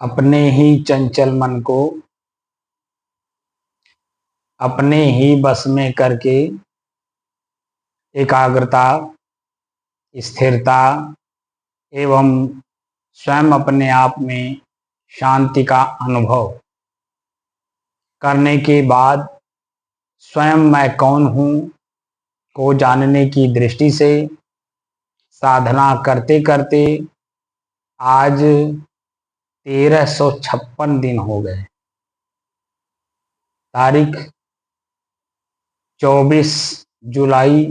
अपने ही चंचल मन को अपने ही बस में करके एकाग्रता, स्थिरता एवं स्वयं अपने आप में शांति का अनुभव करने के बाद स्वयं मैं कौन हूँ को जानने की दृष्टि से साधना करते करते आज 1356 दिन हो गए। तारीख 24 जुलाई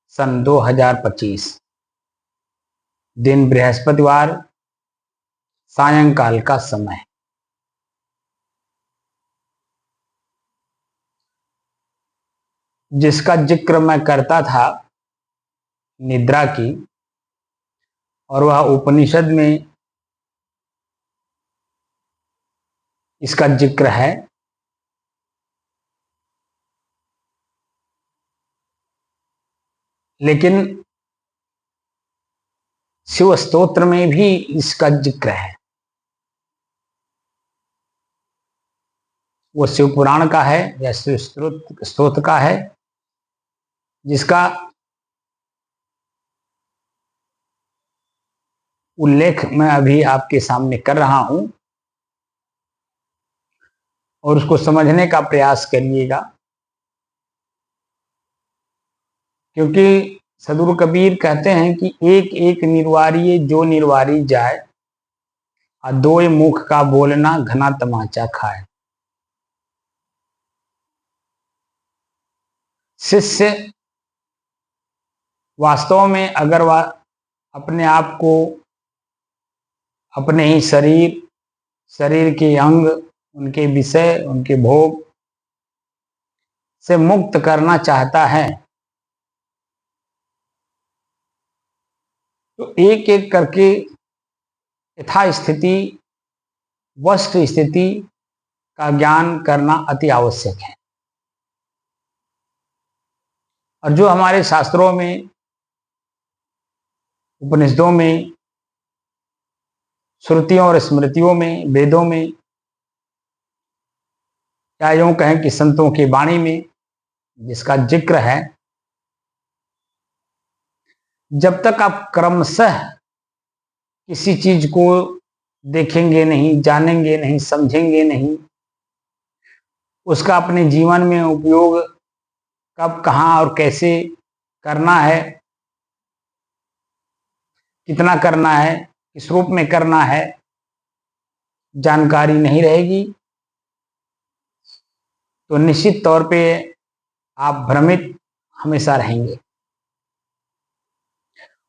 सन 2025, दिन बृहस्पतिवार, सायंकाल का समय। जिसका जिक्र मैं करता था निद्रा की, और वह उपनिषद में इसका जिक्र है। लेकिन शिव स्तोत्र में भी इसका जिक्र है। वो शिव पुराण का है या शिव स्तोत्र का है, जिसका उल्लेख मैं अभी आपके सामने कर रहा हूं, और उसको समझने का प्रयास करिएगा। क्योंकि सदगुरु कबीर कहते हैं कि एक एक निर्वारिये जो निर्वारी जाए, और दोय मुख का बोलना घना तमाचा खाए। शिष्य वास्तव में अगर वह अपने आप को अपने ही शरीर के अंग, उनके विषय, उनके भोग से मुक्त करना चाहता है, तो एक एक करके यथास्थिति, वस्तु स्थिति का ज्ञान करना अति आवश्यक है। और जो हमारे शास्त्रों में, उपनिषदों में, श्रुतियों और स्मृतियों में, वेदों में, या यूं कहें कि संतों की वाणी में जिसका जिक्र है, जब तक आप क्रमशः किसी चीज को देखेंगे नहीं, जानेंगे नहीं, समझेंगे नहीं, उसका अपने जीवन में उपयोग कब, कहाँ और कैसे करना है, कितना करना है, किस रूप में करना है, जानकारी नहीं रहेगी, तो निश्चित तौर पे आप भ्रमित हमेशा रहेंगे।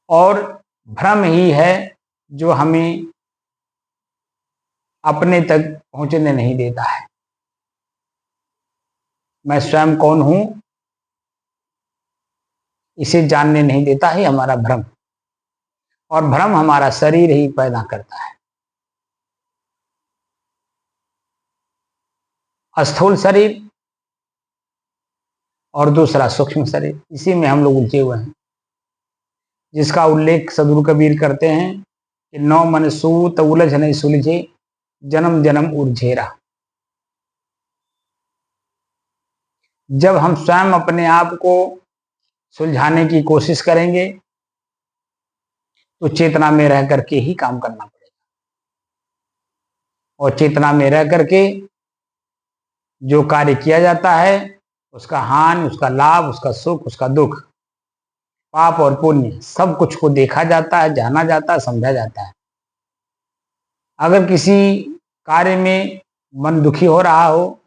और भ्रम ही है जो हमें अपने तक पहुंचने नहीं देता है। मैं स्वयं कौन हूं, इसे जानने नहीं देता है हमारा भ्रम। और भ्रम हमारा शरीर ही पैदा करता है। स्थूल शरीर और दूसरा सूक्ष्म शरीर, इसी में हम लोग उलझे हुए हैं। जिसका उल्लेख सदगुरु कबीर करते हैं कि नौ मन सूत उलझ नहीं सुलझे, जन्म जन्म उर्झेरा। जब हम स्वयं अपने आप को सुलझाने की कोशिश करेंगे, तो चेतना में रह करके ही काम करना पड़ेगा। और चेतना में रह करके जो कार्य किया जाता है, उसका हानि, उसका लाभ, उसका सुख, उसका दुख, पाप और पुण्य, सब कुछ को देखा जाता है, जाना जाता है, समझा जाता है। अगर किसी कार्य में मन दुखी हो रहा हो,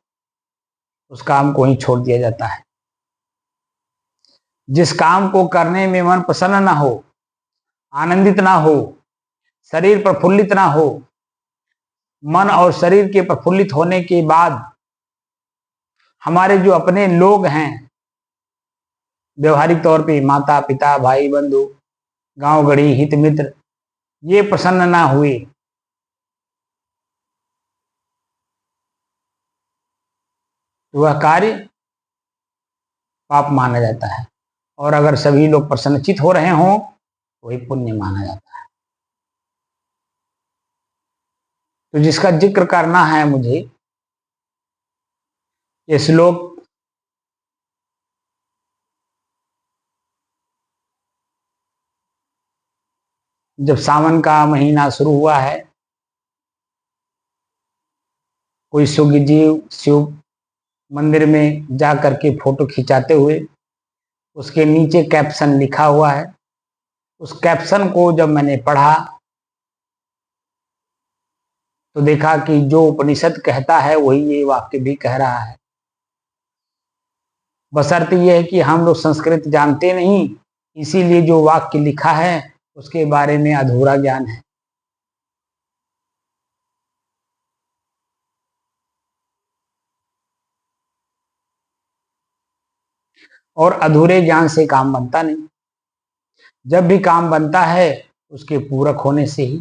उस काम को ही छोड़ दिया जाता है। जिस काम को करने में मन प्रसन्न ना हो, आनंदित ना हो, शरीर प्रफुल्लित ना हो, मन और शरीर के प्रफुल्लित होने के बाद हमारे जो अपने लोग हैं, व्यवहारिक तौर पे माता पिता, भाई बंधु, गांव गढ़ी, हित मित्र, ये प्रसन्न ना हुए, तो वह कार्य पाप माना जाता है। और अगर सभी लोग प्रसन्नचित हो रहे हों, वही पुण्य माना जाता है। तो जिसका जिक्र करना है मुझे, ये श्लोक जब सावन का महीना शुरू हुआ है, कोई सुखजीव शिव मंदिर में जा करके फोटो खिंचाते हुए उसके नीचे कैप्शन लिखा हुआ है। उस कैप्शन को जब मैंने पढ़ा तो देखा कि जो उपनिषद कहता है वही ये वाक्य भी कह रहा है। बशर्ते यह है कि हम लोग संस्कृत जानते नहीं, इसीलिए जो वाक्य लिखा है उसके बारे में अधूरा ज्ञान है। और अधूरे ज्ञान से काम बनता नहीं। जब भी काम बनता है उसके पूरक होने से ही।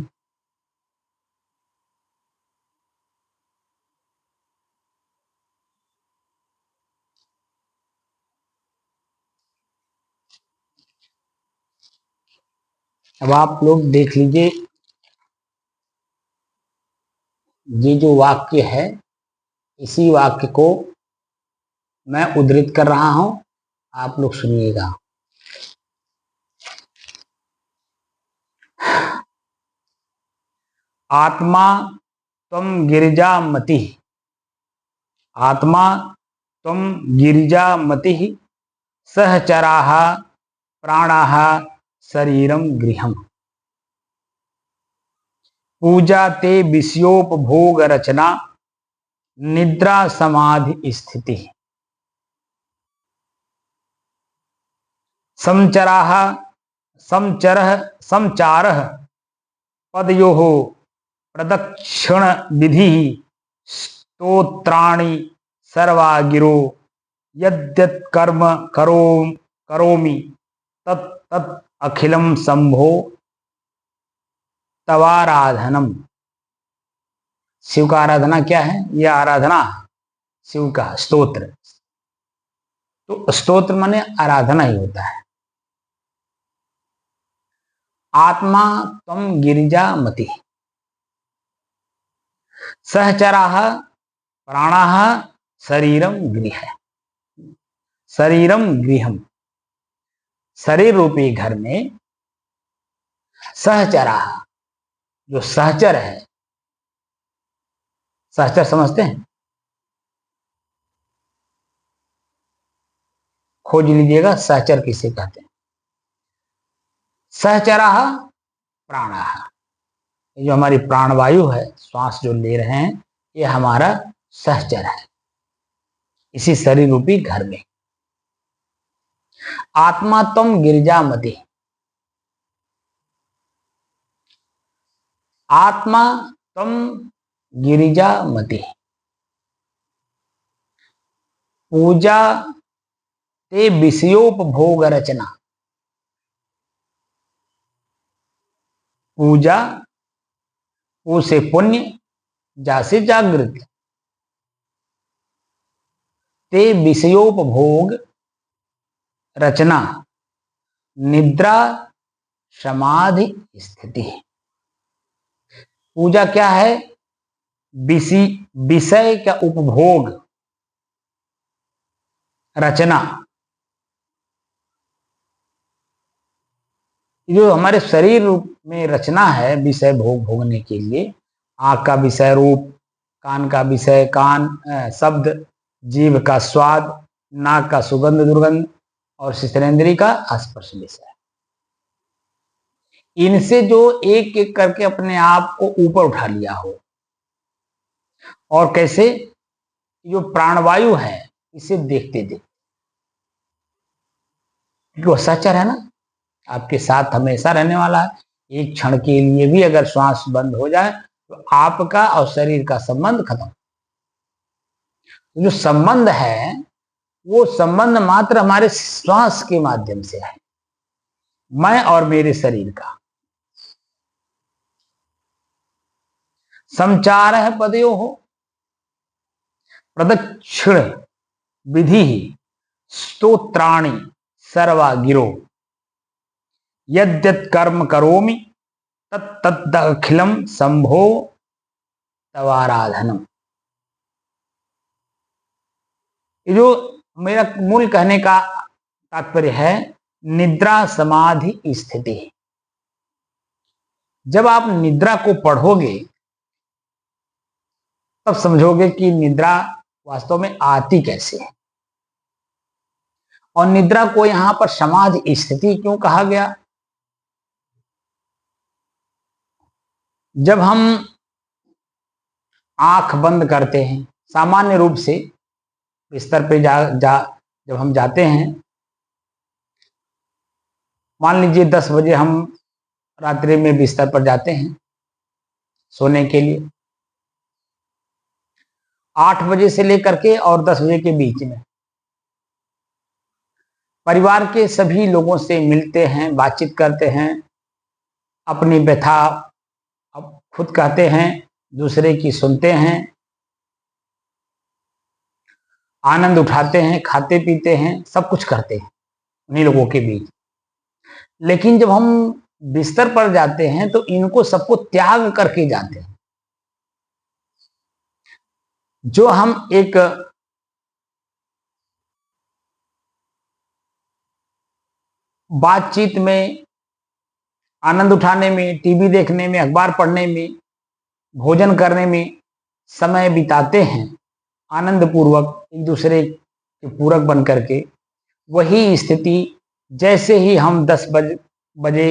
अब आप लोग देख लीजिए, ये जो वाक्य है इसी वाक्य को मैं उद्धृत कर रहा हूं, आप लोग सुनिएगा। आत्मा त्वं गिरिजामति, आत्मा त्वं गिरिजामति, सहचराः प्राणाः शरीरम गृहम्। पूजा ते विषयोपभोग रचना, निद्रा समाधि स्थिति। समचराः समचरः समचारः पदयोः प्रदक्षिण विधि, स्तोत्राणि सर्वा गिरो, यद्यत् कर्म करोमि तत् तत् अखिलम शंभो तवाराधनम। शिव का आराधना क्या है? यह आराधना शिव का स्तोत्र। तो स्तोत्र माने आराधना ही होता है। आत्मा त्वं गिरिजामति, सहचराः प्राणाः शरीरम गृह। शरीरम गृहम, शरीर रूपी घर में सहचराः, जो सहचर है। सहचर समझते हैं? खोज लीजिएगा सहचर किसे कहते हैं। सहचराः प्राणाः, जो हमारी प्राणवायु है, श्वास जो ले रहे हैं, ये हमारा सहचर है इसी शरीर रूपी घर में। आत्मा त्वं गिरिजामति, आत्मा त्वं गिरिजामति। पूजा ते विषयोपभोग रचना, पूजा उसे पुण्य, जासे जागृत। ते विषयोपभोग रचना, निद्रा समाधि स्थिति। पूजा क्या है? विषय का उपभोग, रचना। जो हमारे शरीर रूप में रचना है विषय भोगने के लिए, आँख का विषय रूप, कान का विषय कान शब्द, जीभ का स्वाद, नाक का सुगंध दुर्गंध, और शिश्नेन्द्रिय का स्पर्श विषय। इनसे जो एक एक करके अपने आप को ऊपर उठा लिया हो। और कैसे? जो प्राणवायु है इसे देखते देखते, वो सचर है ना, आपके साथ हमेशा रहने वाला है। एक क्षण के लिए भी अगर श्वास बंद हो जाए तो आपका और शरीर का संबंध खत्म। जो संबंध है वो संबंध मात्र हमारे श्वास के माध्यम से है, मैं और मेरे शरीर का। संचार है पदयो हो, प्रदक्षिण विधि, स्तोत्राणि सर्वा गिरो। यद्यत् कर्म करोमि तत् अखिलम संभो तवाराधनम। ये जो मेरा मूल कहने का तात्पर्य है, निद्रा समाधि स्थिति। जब आप निद्रा को पढ़ोगे तब समझोगे कि निद्रा वास्तव में आती कैसे है, और निद्रा को यहां पर समाधि स्थिति क्यों कहा गया। जब हम आंख बंद करते हैं, सामान्य रूप से बिस्तर पे जब हम जाते हैं, मान लीजिए 10 बजे हम रात्रि में बिस्तर पर जाते हैं सोने के लिए, 8 बजे से लेकर के और 10 बजे के बीच में परिवार के सभी लोगों से मिलते हैं, बातचीत करते हैं, अपनी व्यथा अब खुद कहते हैं, दूसरे की सुनते हैं, आनंद उठाते हैं, खाते पीते हैं, सब कुछ करते हैं उन्हीं लोगों के बीच। लेकिन जब हम बिस्तर पर जाते हैं तो इनको सबको त्याग करके जाते हैं। जो हम एक बातचीत में, आनंद उठाने में, टीवी देखने में, अखबार पढ़ने में, भोजन करने में समय बिताते हैं आनंद पूर्वक, एक दूसरे के पूरक बन करके, वही स्थिति जैसे ही हम 10 बजे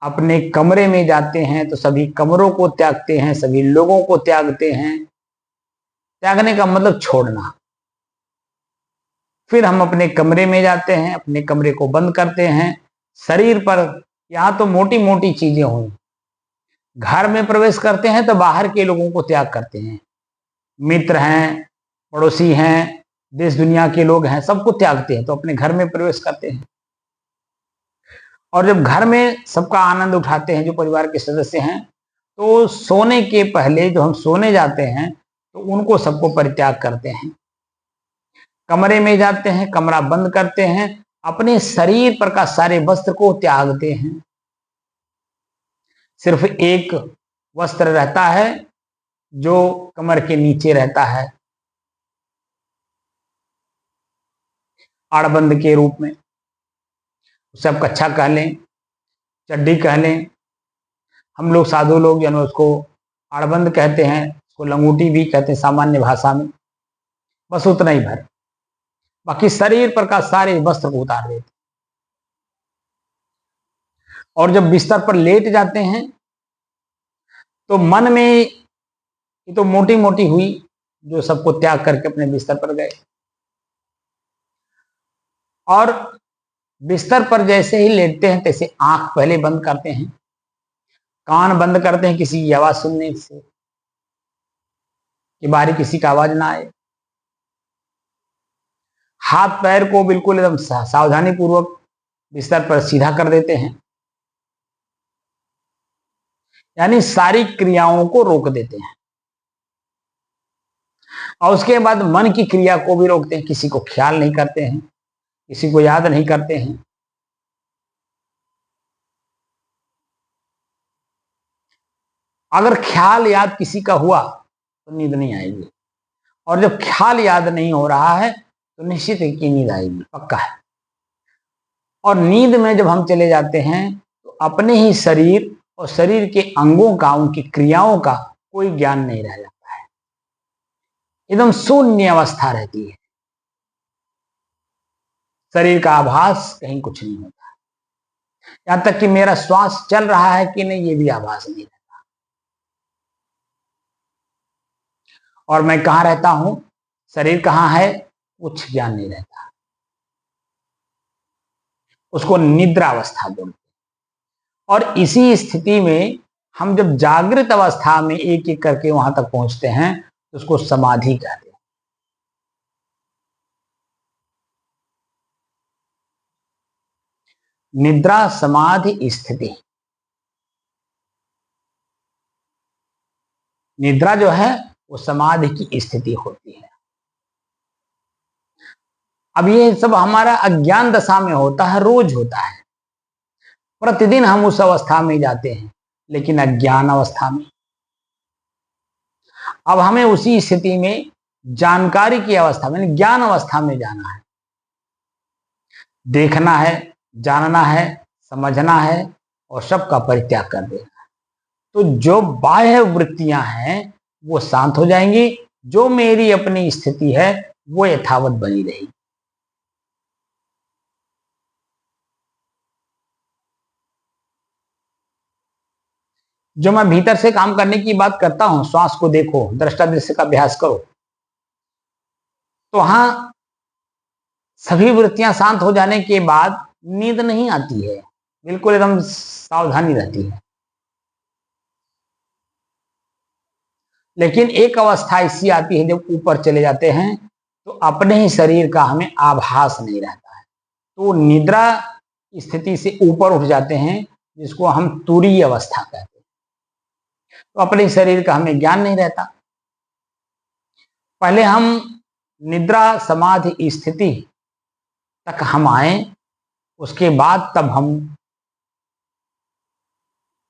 अपने कमरे में जाते हैं तो सभी कमरों को त्यागते हैं, सभी लोगों को त्यागते हैं। त्यागने का मतलब छोड़ना। फिर हम अपने कमरे में जाते हैं, अपने कमरे को बंद करते हैं। शरीर पर यहाँ तो मोटी मोटी चीजें हुई, घर में प्रवेश करते हैं तो बाहर के लोगों को त्याग करते हैं, मित्र हैं, पड़ोसी हैं, देश दुनिया के लोग हैं, सबको त्यागते हैं तो अपने घर में प्रवेश करते हैं। और जब घर में सबका आनंद उठाते हैं जो परिवार के सदस्य हैं, तो सोने के पहले जो हम सोने जाते हैं तो उनको सबको परित्याग करते हैं, कमरे में जाते हैं, कमरा बंद करते हैं, अपने शरीर पर का सारे वस्त्र को त्यागते हैं। सिर्फ एक वस्त्र रहता है जो कमर के नीचे रहता है, आड़बंद के रूप में, उसे आप कच्छा कह लें, चड्डी कह लें, हम लोग साधु लोग यानी उसको आड़बंद कहते हैं, उसको लंगूटी भी कहते हैं सामान्य भाषा में। बस उतना ही भर, बाकी शरीर पर का सारे वस्त्र को उतार देते। और जब बिस्तर पर लेट जाते हैं तो मन में ये तो मोटी मोटी हुई जो सबको त्याग करके अपने बिस्तर पर गए, और बिस्तर पर जैसे ही लेटते हैं तैसे आंख पहले बंद करते हैं, कान बंद करते हैं किसी की आवाज सुनने से, कि बाहरी किसी का आवाज ना आए। हाथ पैर को बिल्कुल एकदम सावधानी पूर्वक बिस्तर पर सीधा कर देते हैं, यानी सारी क्रियाओं को रोक देते हैं। और उसके बाद मन की क्रिया को भी रोकते हैं, किसी को ख्याल नहीं करते हैं, किसी को याद नहीं करते हैं। अगर ख्याल याद किसी का हुआ तो नींद नहीं आएगी, और जब ख्याल याद नहीं हो रहा है तो निश्चित है कि नींद आएगी, पक्का है। और नींद में जब हम चले जाते हैं तो अपने ही शरीर और शरीर के अंगों का, उनकी क्रियाओं का कोई ज्ञान नहीं रह जाता है, एकदम शून्य अवस्था रहती है, शरीर का आभास कहीं कुछ नहीं होता, यहां तक कि मेरा श्वास चल रहा है कि नहीं ये भी आभास नहीं रहता। और मैं कहां रहता हूं, शरीर कहां है, कुछ ज्ञान नहीं रहता। उसको निद्रा अवस्था बोलते हैं। और इसी स्थिति में हम जब जागृत अवस्था में एक एक करके वहां तक पहुंचते हैं तो उसको समाधि कहते हैं। निद्रा समाधि स्थिति। निद्रा जो है वो समाधि की स्थिति होती है। अब ये सब हमारा अज्ञान दशा में होता है, रोज होता है। प्रतिदिन हम उस अवस्था में जाते हैं, लेकिन अज्ञान अवस्था में। अब हमें उसी स्थिति में जानकारी की अवस्था में, ज्ञान अवस्था में जाना है, देखना है, जानना है, समझना है और सबका परित्याग कर देना है। तो जो बाह्य वृत्तियां हैं वो शांत हो जाएंगी, जो मेरी अपनी स्थिति है वो यथावत बनी रहेगी। जो मैं भीतर से काम करने की बात करता हूं, श्वास को देखो, दृष्टा दृश्य का अभ्यास करो, तो वहां सभी वृत्तियां शांत हो जाने के बाद नींद नहीं आती है, बिल्कुल एकदम सावधानी रहती है। लेकिन एक अवस्था ऐसी आती है जब ऊपर चले जाते हैं तो अपने ही शरीर का हमें आभास नहीं रहता है, तो निद्रा स्थिति से ऊपर उठ जाते हैं, जिसको हम तुरीय अवस्था कहते हैं। तो अपने शरीर का हमें ज्ञान नहीं रहता। पहले हम निद्रा समाधि स्थिति तक हम आए, उसके बाद तब हम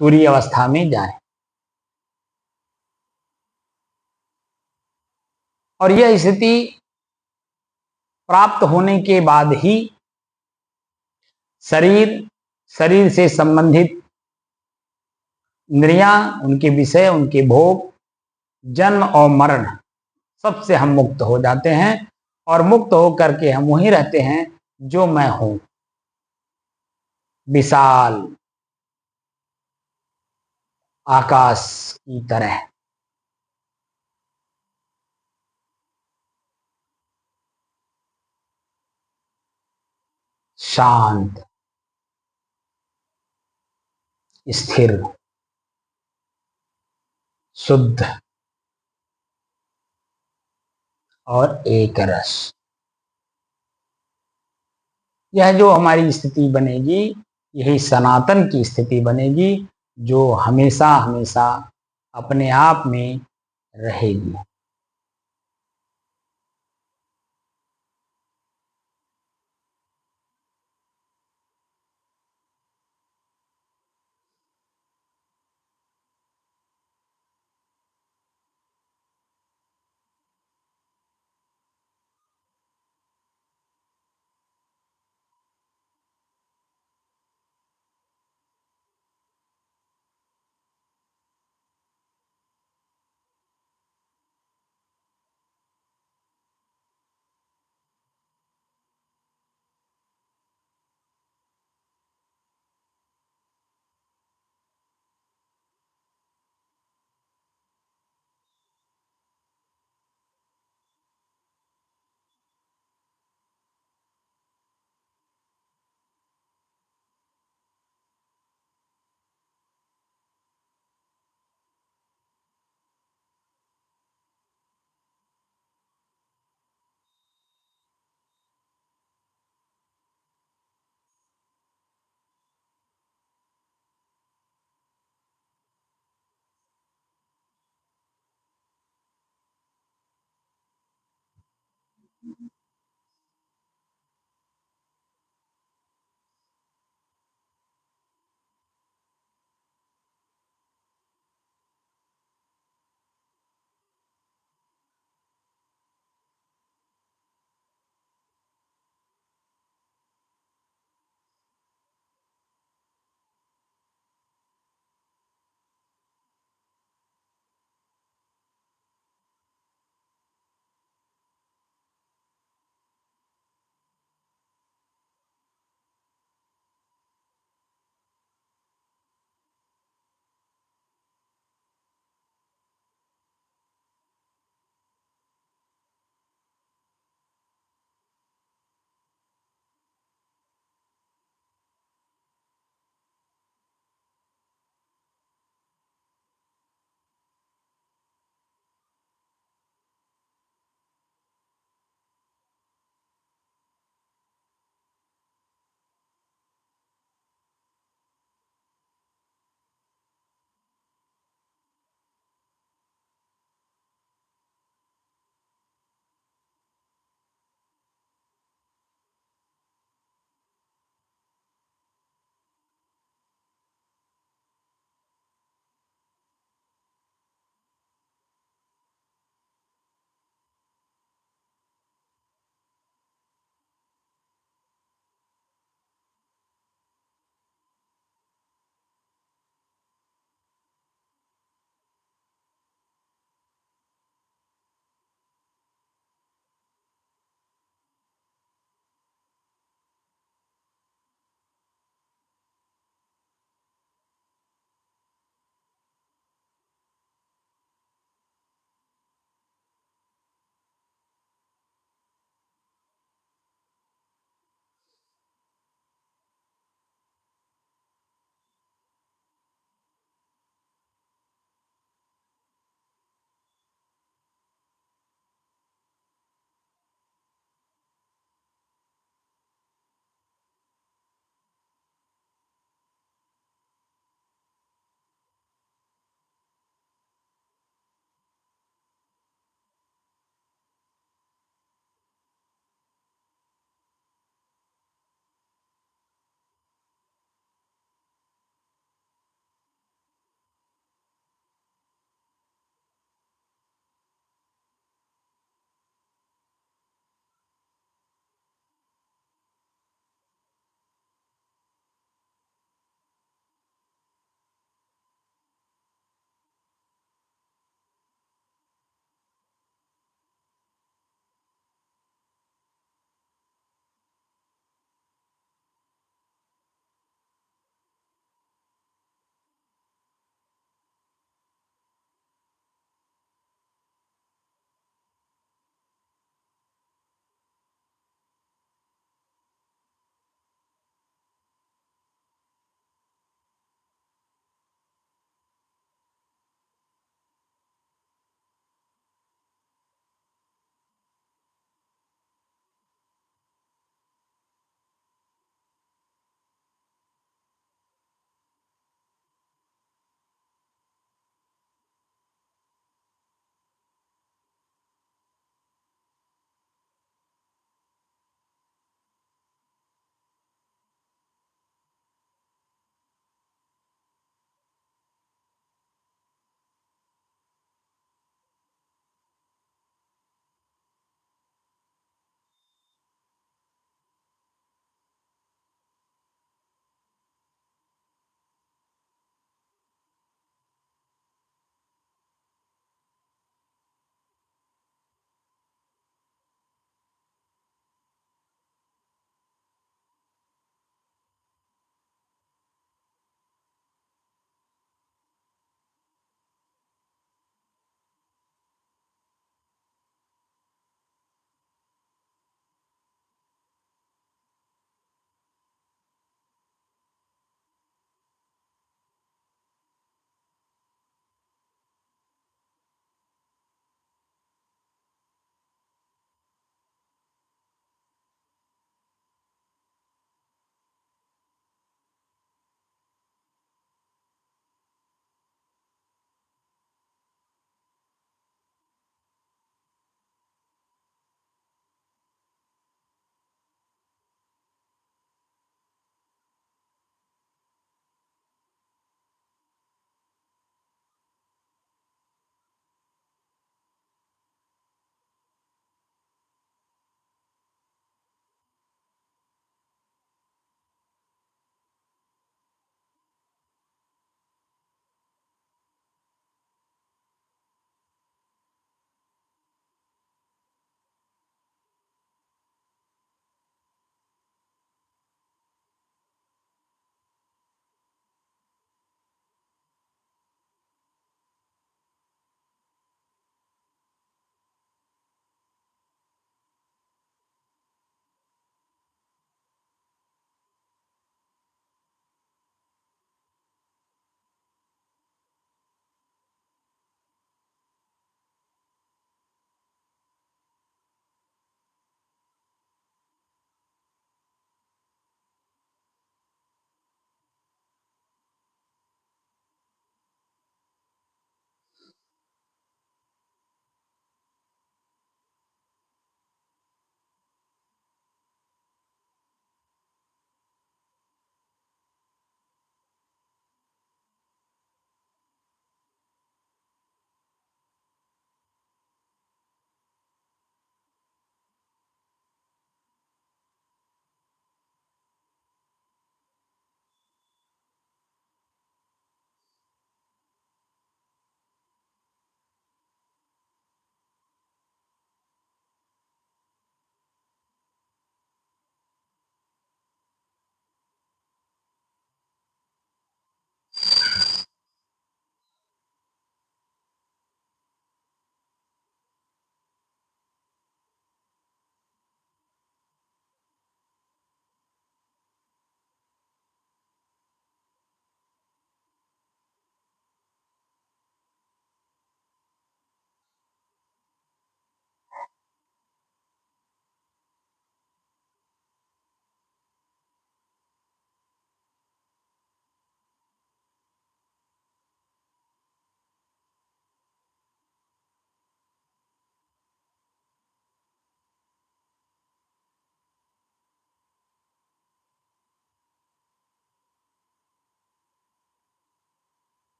तुरीय अवस्था में जाएं। और यह स्थिति प्राप्त होने के बाद ही शरीर, शरीर से संबंधित इंद्रियां, उनके विषय, उनके भोग, जन्म और मरण, सबसे हम मुक्त हो जाते हैं। और मुक्त होकर के हम वहीं रहते हैं जो मैं हूं, विशाल आकाश की तरह। शांत, स्थिर, शुद्ध और एक रस। यह जो हमारी स्थिति बनेगी, यही सनातन की स्थिति बनेगी, जो हमेशा हमेशा अपने आप में रहेगी।